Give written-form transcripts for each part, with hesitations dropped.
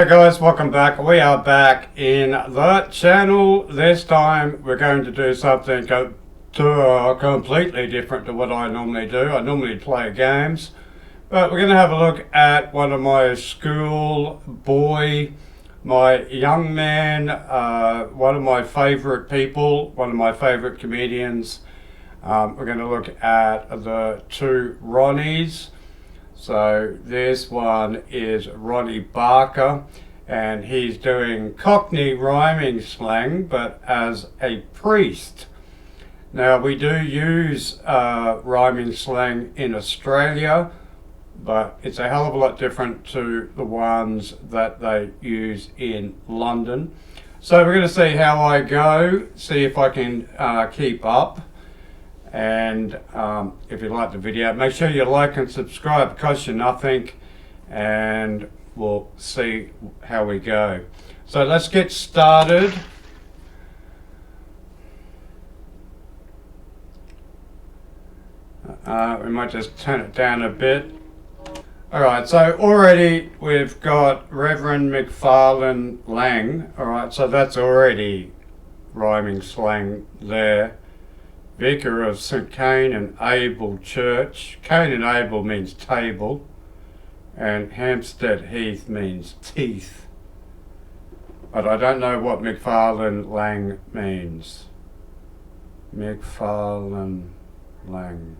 Hey guys, welcome back. We are back in the channel. This time we're going to do something completely different to what I normally do. I normally play games, but we're going to have a look at one of my school boy, my young man, one of my favorite people, one of my favorite comedians. We're going to look at the two Ronnies. So this one is Ronnie Barker, and he's doing Cockney rhyming slang, but as a priest. Now we do use rhyming slang in Australia, but it's a hell of a lot different to the ones that they use in London. So we're going to see how I go, see if I can keep up. And if you like the video, make sure you like and subscribe. It costs you nothing, and we'll see how we go. So let's get started. We might just turn it down a bit. Alright, so already we've got Reverend McFarlane Lang. Alright, so that's already rhyming slang there. Vicar of St. Cain and Abel Church. Cain and Abel means table, and Hampstead Heath means teeth. But I don't know what McFarlane Lang means. McFarlane Lang.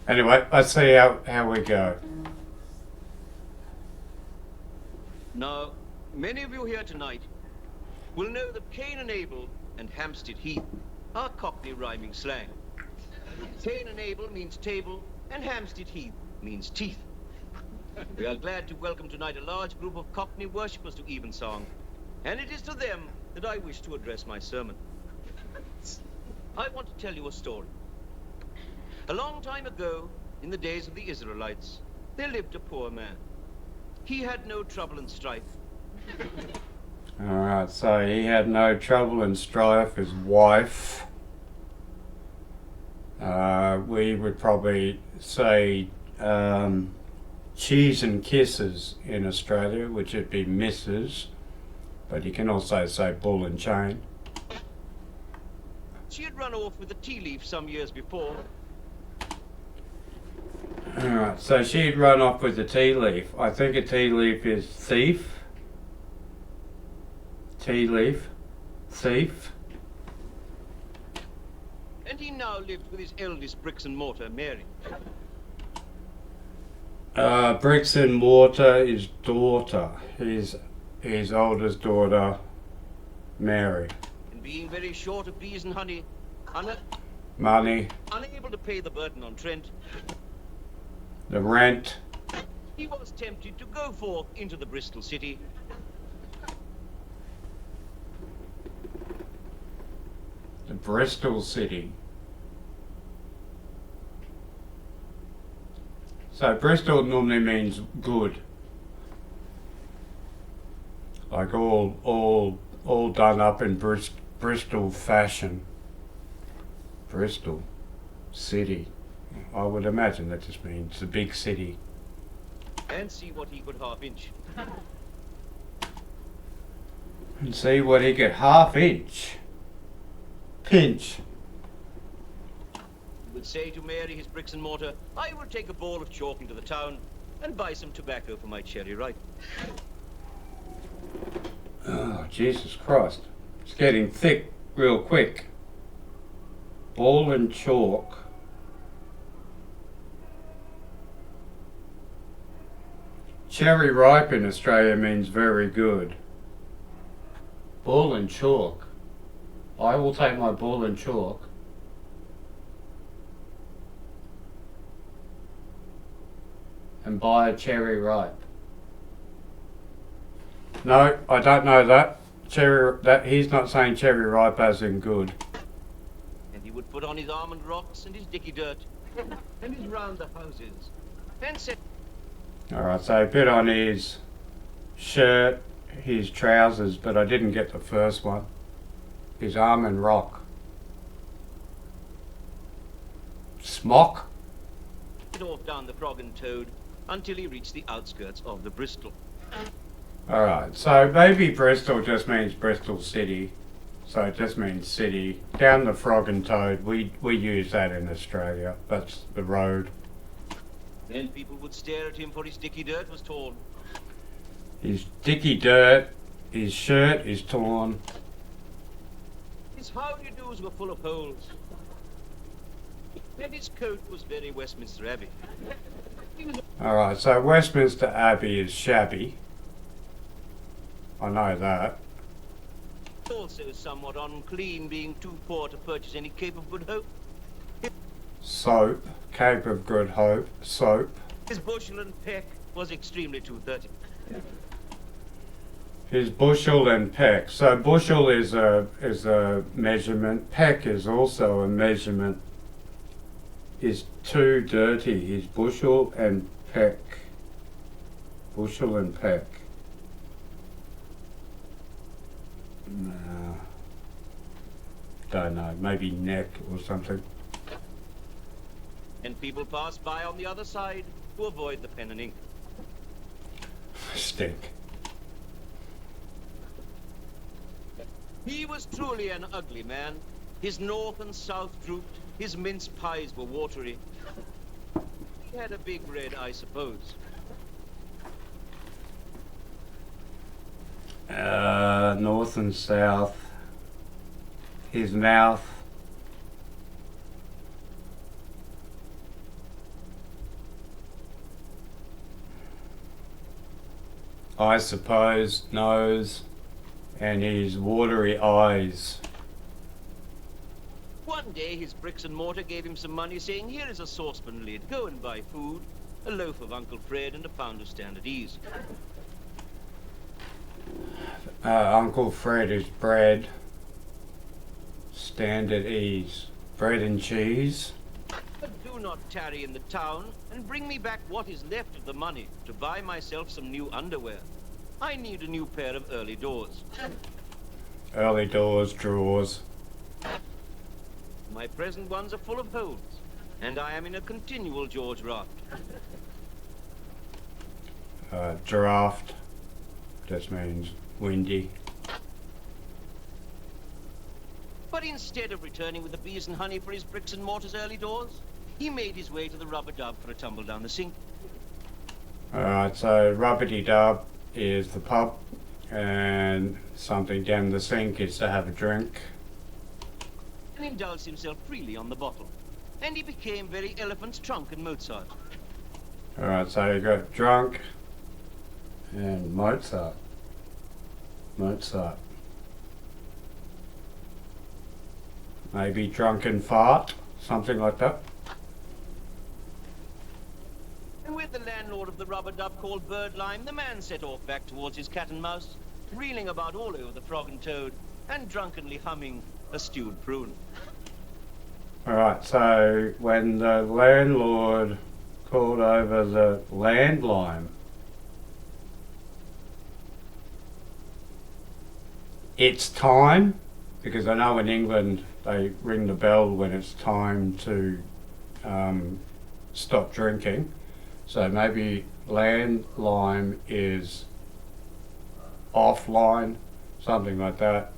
Anyway, let's see how we go. Now, many of you here tonight will know that Cain and Abel and Hampstead Heath are Cockney rhyming slang. Cain and Abel means table, and Hampstead Heath means teeth. We are glad to welcome tonight a large group of Cockney worshippers to Evensong, and it is to them that I wish to address my sermon. I want to tell you a story. A long time ago, in the days of the Israelites, there lived a poor man. He had no trouble and strife. Alright, so he had no trouble and strife. His wife, we would probably say cheese and kisses in Australia, which would be Mrs. But you can also say ball and chain. She had run off with a tea leaf some years before. Alright, so she'd run off with a tea leaf. I think a tea leaf is thief. Tea leaf, thief. And he now lived with his eldest bricks and mortar, Mary. Bricks and mortar is daughter. His oldest daughter, Mary. And being very short of bees and honey, Money, unable to pay the burden on Trent, the rent. he was tempted to go forth into the Bristol city. The Bristol city. So Bristol normally means good. Like all done up in Bristol fashion. Bristol city. I would imagine that just means the big city. And see what he could half inch. And see what he could half inch. Pinch. He would say to Mary, his bricks and mortar, I will take a ball of chalk into the town and buy some tobacco for my cherry ripe. Oh, Jesus Christ. It's getting thick real quick. Ball and chalk. Cherry ripe in Australia means very good. Ball and chalk. I will take my ball and chalk and buy a cherry ripe. No, I don't know that. He's not saying cherry ripe as in good. And he would put on his almond rocks and his dicky dirt and his round the houses and set. Alright, so he put on his shirt, his trousers, but I didn't get the first one. His almond rock. Smock? Off down the Frog and Toad until he reached the outskirts of the Bristol. Alright, so maybe Bristol just means Bristol City. So it just means city. Down the Frog and Toad, we use that in Australia. That's the road. Then people would stare at him for his dicky dirt was torn. His dicky dirt, his shirt is torn. His how-do-yous were full of holes. And his coat was very Westminster Abbey. He was Alright, so Westminster Abbey is shabby. I know that. also somewhat unclean, being too poor to purchase any Cape of Good Hope. Soap, Cape of Good Hope, soap. His bushel and peck was extremely 230. His bushel and peck. So bushel is a measurement. Peck is also a measurement. Is too dirty. His bushel and peck. Bushel and peck. No. Don't know. Maybe neck or something. And people passed by on the other side to avoid the pen and ink. Stink. He was truly an ugly man. His north and south drooped. His mince pies were watery. He had a big red, I suppose. North and south. His mouth. I suppose, nose, and his watery eyes. One day his bricks and mortar gave him some money, saying, "Here is a saucepan lid. Go and buy food, a loaf of Uncle Fred and a pound of standard ease." Uncle Fred is bread. Standard ease. Bread and cheese. But do not tarry in the town, and bring me back what is left of the money to buy myself some new underwear. I need a new pair of early doors. Early doors, drawers. My present ones are full of holes, and I am in a continual George raft. Draft. Just means windy. But instead of returning with the bees and honey for his bricks and mortar's early doors, he made his way to the rubber dub for a tumble down the sink. Alright, so rubber-dub is the pub, and something down the sink is to have a drink. And indulged himself freely on the bottle. And he became very elephant's trunk and Mozart. Alright, so you got drunk and Mozart. Mozart. Maybe drunken fart, something like that. And with the landlord of the rubber dub called Bird Lime, the man set off back towards his cat and mouse, reeling about all over the Frog and Toad, and drunkenly humming a stewed prune. Alright, so when the landlord called over the landline, it's time, because I know in England they ring the bell when it's time to stop drinking. So maybe landline is offline, something like that.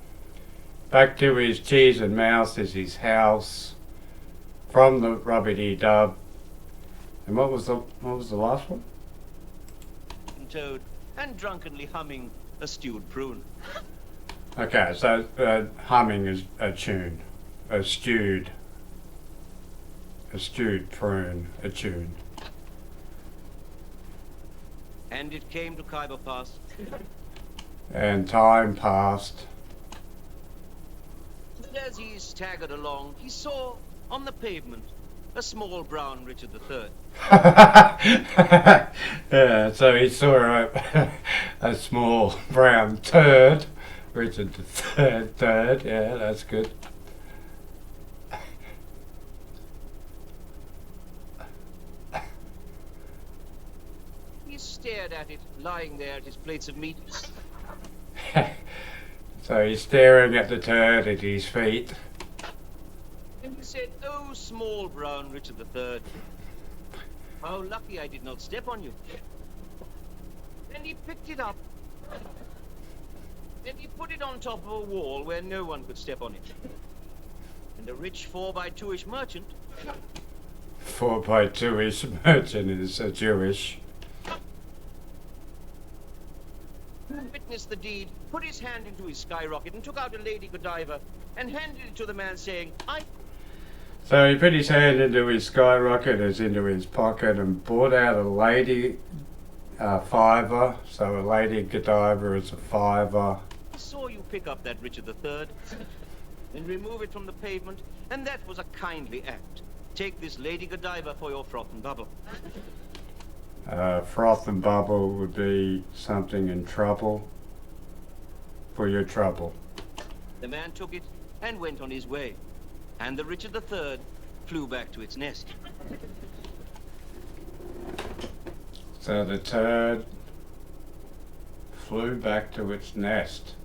Back to his cheese and mouse is his house. From the rubber-dub. And what was the last one? And Toad, and drunkenly humming a stewed prune. Okay, so humming is a tune. A stewed prune, a tune. And it came to Khyber Pass. And time passed. And as he staggered along, he saw on the pavement a small brown Richard III. Yeah, so he saw a small brown turd. Richard the third, yeah, that's good. He stared at it, lying there at his plates of meat. So he's staring at the turd at his feet. And he said, "Oh, small brown Richard III, how lucky I did not step on you." And he picked it up Then he put it on top of a wall where no one could step on it. And a rich 4x2-ish merchant 4x2-ish merchant is Jewish. witnessed the deed, put his hand into his skyrocket and took out a Lady Godiva and handed it to the man saying, So he put his hand into his skyrocket, as into his pocket, and brought out a lady fiver. So a Lady Godiva is a fiver. I saw you pick up that Richard III and remove it from the pavement, and that was a kindly act. Take this Lady Godiva for your froth and bubble. Froth and bubble would be something in trouble. For your trouble. The man took it and went on his way, and the Richard III flew back to its nest. So the turd flew back to its nest.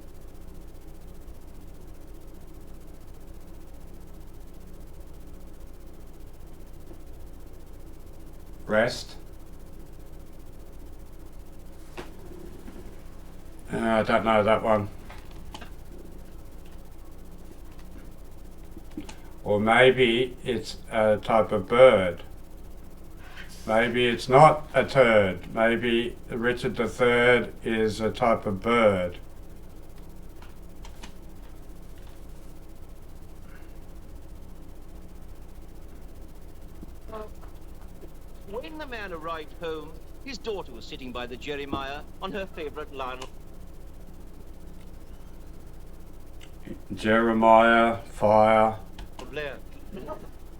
Rest. I don't know that one. Or maybe it's a type of bird. Maybe it's not a turd. Maybe Richard III is a type of bird. When the man arrived home, his daughter was sitting by the Jeremiah on her favorite Lionel Jeremiah, fire. Blair.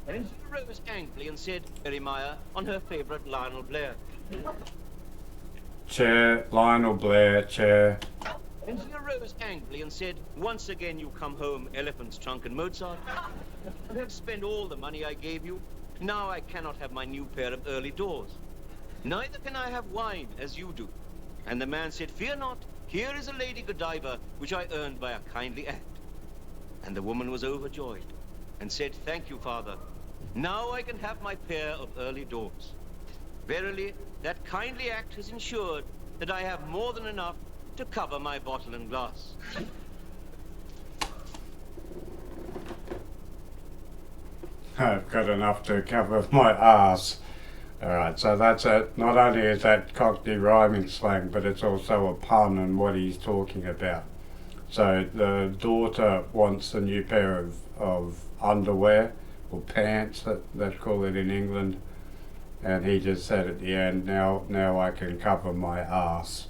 And she rose angrily and said, Jeremiah on her favorite Lionel Blair. Chair, Lionel Blair, chair. And she arose angrily and said, once again you come home, elephant's trunk and Mozart. You have spent all the money I gave you. Now I cannot have my new pair of early doors. Neither can I have wine, as you do. And the man said, fear not, here is a Lady Godiva, which I earned by a kindly act. And the woman was overjoyed, and said, thank you, father. Now I can have my pair of early doors. Verily, that kindly act has ensured that I have more than enough to cover my bottle and glass. I've got enough to cover my arse. Alright, so that's it. Not only is that Cockney rhyming slang, but it's also a pun on what he's talking about. So the daughter wants a new pair of underwear, or pants, that they call it in England. And he just said at the end, now I can cover my arse.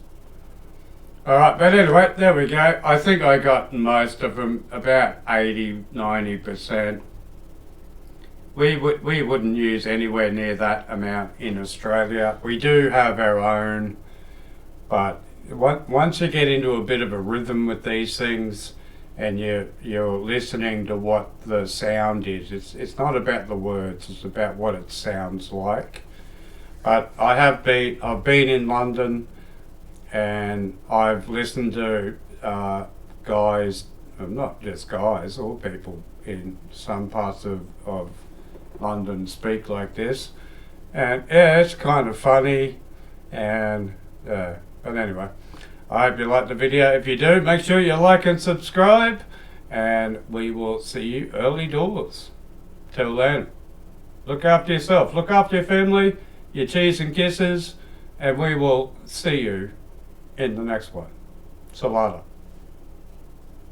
Alright, but anyway, there we go. I think I got most of them, about 80–90%. We wouldn't use anywhere near that amount in Australia. We do have our own, but once you get into a bit of a rhythm with these things, and you're listening to what the sound is, it's not about the words, it's about what it sounds like. But I've been in London, and I've listened to guys, not just guys, all people in some parts of London speak like this, and yeah, it's kind of funny, and but anyway, I hope you liked the video. If you do, make sure you like and subscribe, and we will see you early doors. Till then, look after yourself, look after your family, your cheese and kisses, and we will see you in the next one. Salada.